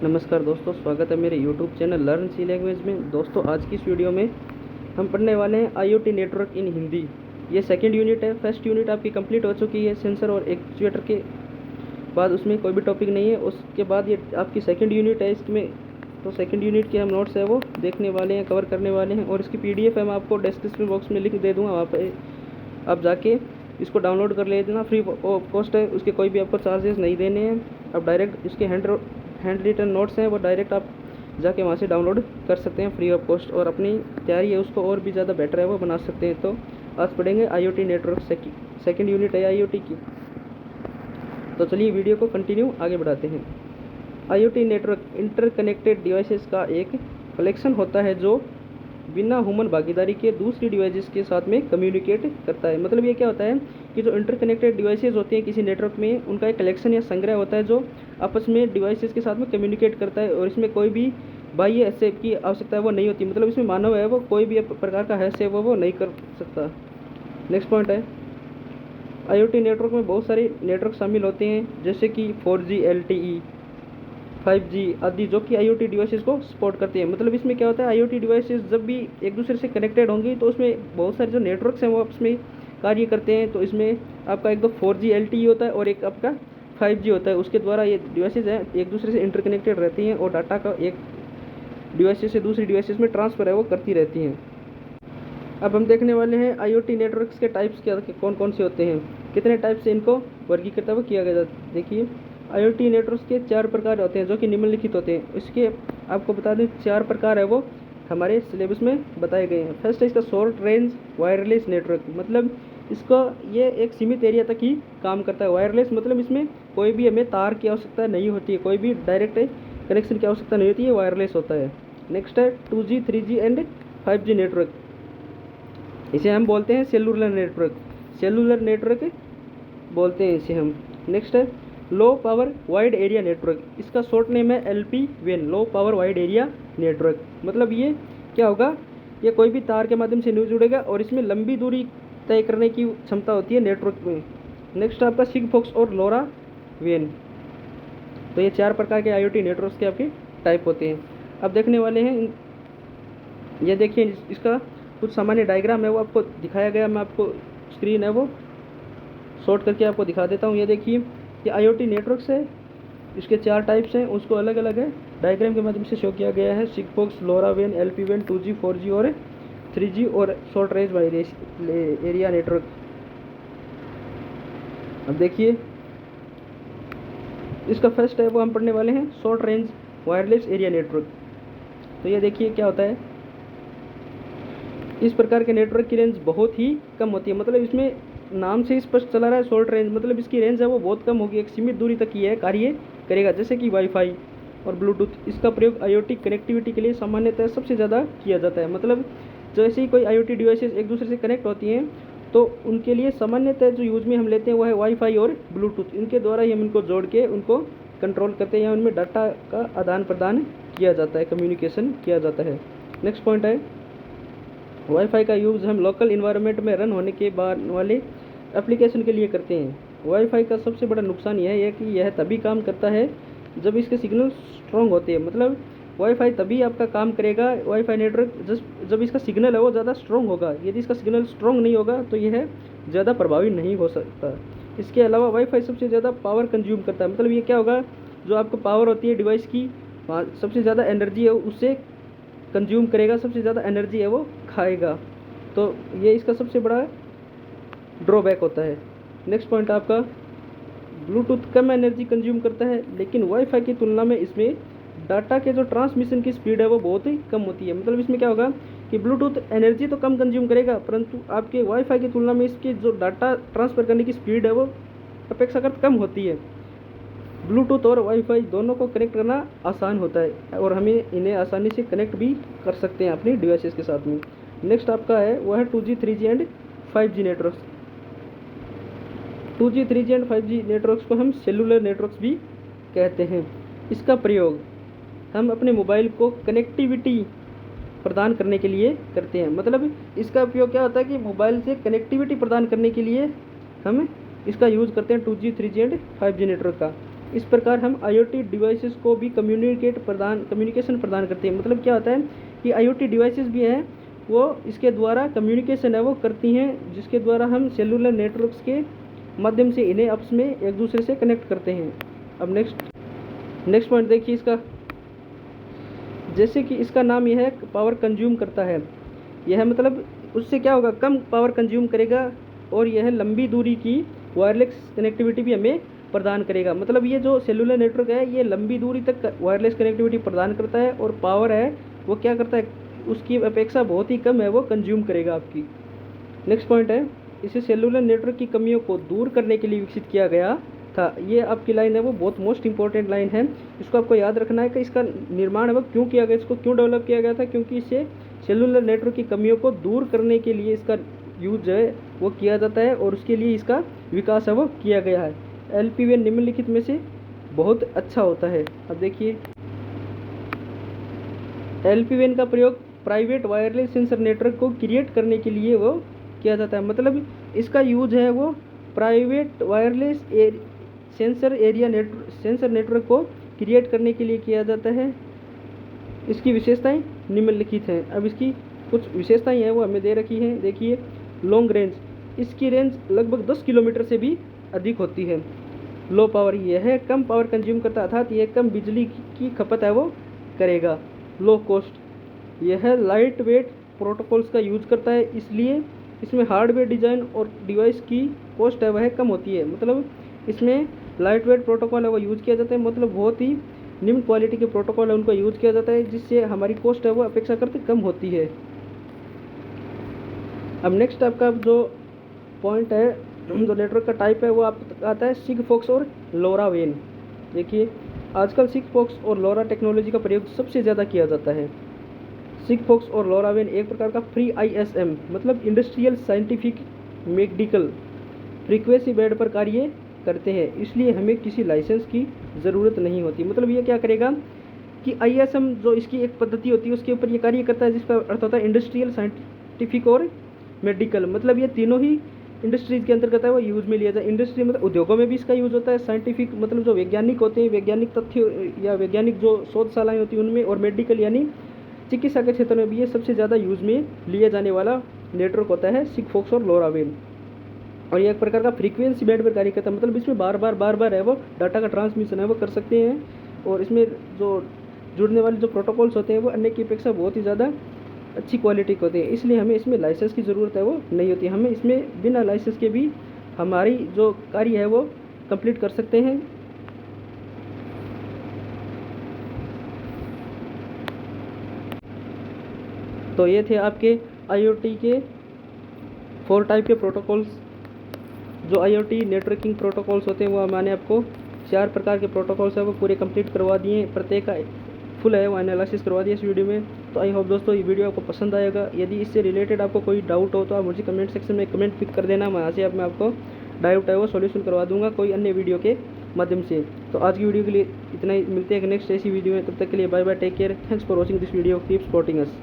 नमस्कार दोस्तों, स्वागत है मेरे YouTube channel learn C language में। दोस्तों, आज की इस वीडियो में हम पढ़ने वाले हैं IoT नेटवर्क इन हिंदी। ये सेकंड यूनिट है। फर्स्ट यूनिट आपकी कंप्लीट हो चुकी है। सेंसर और एक्चुएटर के बाद उसमें कोई भी टॉपिक नहीं है। उसके बाद ये आपकी सेकंड यूनिट है। इसमें तो सेकंड यूनिट के हम नोट्स है वो देखने वाले हैं, कवर करने वाले हैं। और इसकी PDF मैं आपको डिस्क्रिप्शन बॉक्स में लिख दे दूँगा। वहाँ पर आप जाके इसको डाउनलोड कर लेना, फ्री ऑफ कॉस्ट है। उसके कोई भी आपको चार्जेस नहीं देने हैं। आप डायरेक्ट इसके हैंड रिटन नोट्स हैं वो डायरेक्ट आप जाके वहाँ से डाउनलोड कर सकते हैं फ्री ऑफ कॉस्ट। और अपनी तैयारी है उसको और भी ज़्यादा बेटर है वो बना सकते हैं। तो आज पढ़ेंगे IoT नेटवर्क सेकंड यूनिट है IoT की। तो चलिए वीडियो को कंटिन्यू आगे बढ़ाते हैं। IoT नेटवर्क इंटरकनेक्टेड डिवाइसेस का एक कलेक्शन होता है जो बिना ह्यूमन भागीदारी के दूसरी डिवाइसेस के साथ में कम्युनिकेट करता है। मतलब ये क्या होता है कि जो इंटरकनेक्टेड डिवाइसेस होते हैं किसी नेटवर्क में, उनका एक कलेक्शन या संग्रह होता है जो आपस में डिवाइसेस के साथ में कम्युनिकेट करता है। और इसमें कोई भी बाह्य हस्तक्षेप की आवश्यकता है वो नहीं होती। मतलब इसमें मानव है वो कोई भी प्रकार का हस्तक्षेप वो नहीं कर सकता। नेक्स्ट पॉइंट है, IoT नेटवर्क में बहुत सारे नेटवर्क शामिल होते हैं जैसे कि 4G LTE 5G आदि, जो कि IoT डिवाइसेस को सपोर्ट करते हैं। मतलब इसमें क्या होता है, IoT डिवाइसेस जब भी एक दूसरे से कनेक्टेड होंगी तो उसमें बहुत सारे जो नेटवर्क्स हैं वो आपस में कार्य करते हैं। तो इसमें आपका एक तो 4G LTE होता है और एक आपका 5G होता है। उसके द्वारा ये डिवाइसेस हैं एक दूसरे से इंटरकनेक्टेड रहती हैं और डाटा का एक डिवाइसेस से दूसरी डिवाइसेस में ट्रांसफ़र है वो करती रहती हैं। अब हम देखने वाले हैं IoT नेटवर्क्स के टाइप्स क्या कौन कौन से होते हैं, कितने टाइप से इनको वर्गीकृत वो किया गया। देखिए, IoT नेटवर्क्स के 4 प्रकार होते हैं जो कि निम्नलिखित होते हैं। इसके आपको बता दें 4 प्रकार है वो हमारे सिलेबस में बताए गए हैं। फर्स्ट है इसका शॉर्ट रेंज वायरलेस नेटवर्क। मतलब इसको ये एक सीमित एरिया तक ही काम करता है। वायरलेस मतलब इसमें कोई भी हमें तार की आवश्यकता नहीं होती है, कोई भी डायरेक्ट कनेक्शन की आवश्यकता नहीं होती है, वायरलेस होता है। नेक्स्ट है 2G 3G and 5G network. इसे हम बोलते हैं सेलुलर नेटवर्क। सेलुलर नेटवर्क बोलते हैं इसे हम। नेक्स्ट है low power wide area network. इसका शॉर्ट नेम है LPWAN, low power wide area network. मतलब ये क्या होगा, ये कोई भी तार के माध्यम से नहीं जुड़ेगा और इसमें लंबी दूरी तय करने की क्षमता होती है नेटवर्क में। नेक्स्ट आपका सिगफॉक्स और LoRaWAN। तो ये 4 प्रकार के IoT नेटवर्क्स के आपके टाइप होते हैं। अब देखने वाले हैं, ये देखिए इसका कुछ सामान्य डायग्राम है वो आपको दिखाया गया। मैं आपको स्क्रीन है वो शॉर्ट करके आपको दिखा देता हूँ। ये देखिए, ये IoT नेटवर्क्स है, इसके 4 टाइप्स हैं, उसको अलग अलग है डायग्राम के माध्यम से शो किया गया है। Sigfox, LoRaWAN, LPWAN, 2G 4G और 3G और short range wide area network. अब देखिए, इसका फर्स्ट है वो हम पढ़ने वाले हैं short range wireless area network. तो ये देखिए क्या होता है, इस प्रकार के नेटवर्क की रेंज बहुत ही कम होती है। मतलब इसमें नाम से स्पष्ट चला रहा है शॉर्ट रेंज, मतलब इसकी रेंज है वो बहुत कम होगी, एक सीमित दूरी तक ये कार्य करेगा। जैसे कि वाईफाई और ब्लूटूथ, इसका प्रयोग IoT कनेक्टिविटी के लिए सामान्यतः सबसे ज़्यादा किया जाता है। मतलब जैसे ही कोई IoT डिवाइसेस एक दूसरे से कनेक्ट होती हैं तो उनके लिए सामान्यतः जो यूज में हम लेते हैं वो है वाईफाई और ब्लूटूथ। इनके द्वारा ही हम इनको जोड़ के उनको कंट्रोल करते हैं या उनमें डाटा का आदान प्रदान किया जाता है, कम्युनिकेशन किया जाता है। नेक्स्ट पॉइंट है, वाईफाई का यूज़ हम लोकल इन्वायरमेंट में रन होने के बाद वाले एप्लीकेशन के लिए करते हैं। वाईफाई का सबसे बड़ा नुकसान यह है कि यह तभी काम करता है जब इसके सिग्नल स्ट्रॉन्ग होते हैं। मतलब वाईफाई तभी आपका काम करेगा, वाईफाई नेटवर्क जब इसका सिग्नल है वो ज़्यादा स्ट्रॉन्ग होगा। यदि इसका सिग्नल स्ट्रॉन्ग नहीं होगा तो यह ज़्यादा प्रभावी नहीं हो सकता। इसके अलावा वाईफाई सबसे ज़्यादा पावर कंज्यूम करता है। मतलब ये क्या होगा, जो आपको पावर होती है डिवाइस की, सबसे ज़्यादा एनर्जी है उससे कंज्यूम करेगा, सबसे ज़्यादा एनर्जी है वो खाएगा। तो ये इसका सबसे बड़ा ड्रॉबैक होता है। नेक्स्ट पॉइंट आपका, ब्लूटूथ कम एनर्जी कंज्यूम करता है लेकिन वाईफाई की तुलना में इसमें डाटा के जो ट्रांसमिशन की स्पीड है वो बहुत ही कम होती है। मतलब इसमें क्या होगा कि ब्लूटूथ एनर्जी तो कम कंज्यूम करेगा परंतु आपके वाईफाई की तुलना में इसकी जो डाटा ट्रांसफ़र करने की स्पीड है वो अपेक्षाकृत कम होती है। ब्लूटूथ और वाईफाई दोनों को कनेक्ट करना आसान होता है और हमें इन्हें आसानी से कनेक्ट भी कर सकते हैं अपनी डिवाइसेस के साथ में। नेक्स्ट आपका है वह है 2G 3G and 5G networks. 2G 3G and 5G networks को हम सेलुलर नेटवर्क्स भी कहते हैं। इसका प्रयोग हम अपने मोबाइल को कनेक्टिविटी प्रदान करने के लिए करते हैं। मतलब इसका उपयोग क्या होता है कि मोबाइल से कनेक्टिविटी प्रदान करने के लिए हम इसका यूज़ करते हैं 2G 3G and 5G network का। इस प्रकार हम IoT डिवाइसेस को भी कम्युनिकेशन प्रदान करते हैं। मतलब क्या होता है कि IoT डिवाइसेस भी है वो इसके द्वारा कम्युनिकेशन है वो करती हैं, जिसके द्वारा हम सेलुलर नेटवर्क्स के माध्यम से इन्हें आपस में एक दूसरे से कनेक्ट करते हैं। अब नेक्स्ट पॉइंट देखिए इसका, जैसे कि इसका नाम यह है पावर कंज्यूम करता है। यह मतलब उससे क्या होगा, कम पावर कंज्यूम करेगा और यह लंबी दूरी की वायरलेस कनेक्टिविटी भी हमें प्रदान करेगा। मतलब ये जो सेलुलर नेटवर्क है ये लंबी दूरी तक वायरलेस कनेक्टिविटी प्रदान करता है और पावर है वो क्या करता है, उसकी अपेक्षा बहुत ही कम है वो कंज्यूम करेगा आपकी। नेक्स्ट पॉइंट है, इसे सेलुलर नेटवर्क की कमियों को दूर करने के लिए विकसित किया गया था। ये आपकी लाइन है वो बहुत मोस्ट इंपॉर्टेंट लाइन है, इसको आपको याद रखना है कि इसका निर्माण है वो क्यों किया गया, इसको क्यों डेवलप किया गया था, क्योंकि इससे सेलुलर नेटवर्क की कमियों को दूर करने के लिए इसका यूज है वो किया जाता है और उसके लिए इसका विकास है वो किया गया है। LPWAN निम्नलिखित में से बहुत अच्छा होता है। अब देखिए LPWAN का प्रयोग प्राइवेट वायरलेस सेंसर नेटवर्क को क्रिएट करने के लिए वो किया जाता है। मतलब इसका यूज है वो प्राइवेट वायरलेस सेंसर नेटवर्क को क्रिएट करने के लिए किया जाता है। इसकी विशेषताएं निम्नलिखित हैं। अब इसकी कुछ विशेषताएं हैं वो हमें दे रखी हैं। देखिए लॉन्ग रेंज, इसकी रेंज लगभग 10 किलोमीटर से भी अधिक होती है। लो पावर, यह कम पावर कंज्यूम करता है अर्थात यह कम बिजली की खपत है वो करेगा। लो कॉस्ट, यह लाइट वेट प्रोटोकॉल्स का यूज करता है, इसलिए इसमें हार्डवेयर डिज़ाइन और डिवाइस की कॉस्ट है वह कम होती है। मतलब इसमें लाइट वेट प्रोटोकॉल है वो यूज़ किया जाता है, मतलब बहुत ही निम्न क्वालिटी के प्रोटोकॉल है उनको यूज़ किया जाता है, जिससे हमारी कॉस्ट है वो अपेक्षाकृत कम होती है। अब नेक्स्ट आपका जो पॉइंट है, जो नेटवर्क का टाइप है वो आपका आता है सिगफॉक्स और लोरावेन। देखिए आजकल सिगफॉक्स और लोरा टेक्नोलॉजी का प्रयोग सबसे ज़्यादा किया जाता है। सिगफॉक्स और लोरावेन एक प्रकार का फ्री ISM मतलब industrial scientific medical frequency band पर कार्य करते हैं, इसलिए हमें किसी लाइसेंस की ज़रूरत नहीं होती। मतलब ये क्या करेगा कि ISM जो इसकी एक पद्धति होती है उसके ऊपर ये कार्य करता है, जिसका अर्थ होता है इंडस्ट्रियल साइंटिफिक और मेडिकल। मतलब ये तीनों ही इंडस्ट्रीज़ के अंतर्गत है वो यूज़ में लिया जाए। इंडस्ट्री मतलब उद्योगों में भी इसका यूज़ होता है, साइंटिफिक मतलब जो वैज्ञानिक होते हैं, वैज्ञानिक तथ्य या वैज्ञानिक जो शोधशालाएँ होती हैं उनमें, और मेडिकल यानी चिकित्सा के क्षेत्र में भी ये सबसे ज़्यादा यूज़ में लिया जाने वाला नेटवर्क होता है सिगफॉक्स और लोरावेन। और ये एक प्रकार का फ्रीक्वेंसी बैंड पर कार्य करता है, मतलब इसमें बार बार है वो डाटा का ट्रांसमिशन है वो कर सकते हैं, और इसमें जो जुड़ने वाले जो प्रोटोकॉल्स होते हैं वो अन्य की अपेक्षा बहुत ही ज़्यादा अच्छी क्वालिटी के होते हैं, इसलिए हमें इसमें लाइसेंस की ज़रूरत है वो नहीं होती। हमें इसमें बिना लाइसेंस के भी हमारी जो कार्य है वो कंप्लीट कर सकते हैं। तो ये थे आपके IoT के 4 टाइप के प्रोटोकॉल्स। जो IoT नेटवर्किंग प्रोटोकॉल्स होते हैं वो मैंने आपको 4 प्रकार के प्रोटोकॉल्स है वो पूरे कंप्लीट करवा दिए, प्रत्येक का फुल है वो एनालिसिस करवा दिया इस वीडियो में। तो आई होप दोस्तों ये वीडियो आपको पसंद आएगा। यदि इससे रिलेटेड आपको कोई डाउट हो तो आप मुझे कमेंट सेक्शन में कमेंट पिक कर देना, वहाँ से मैं आपको डाउट है वो सॉल्यूशन करवा दूंगा कोई अन्य वीडियो के माध्यम से। तो आज की वीडियो के लिए इतना ही, मिलते हैं नेक्स्ट ऐसी वीडियो में, तब तक के लिए bye bye, take care, thanks for watching this video, keep supporting us.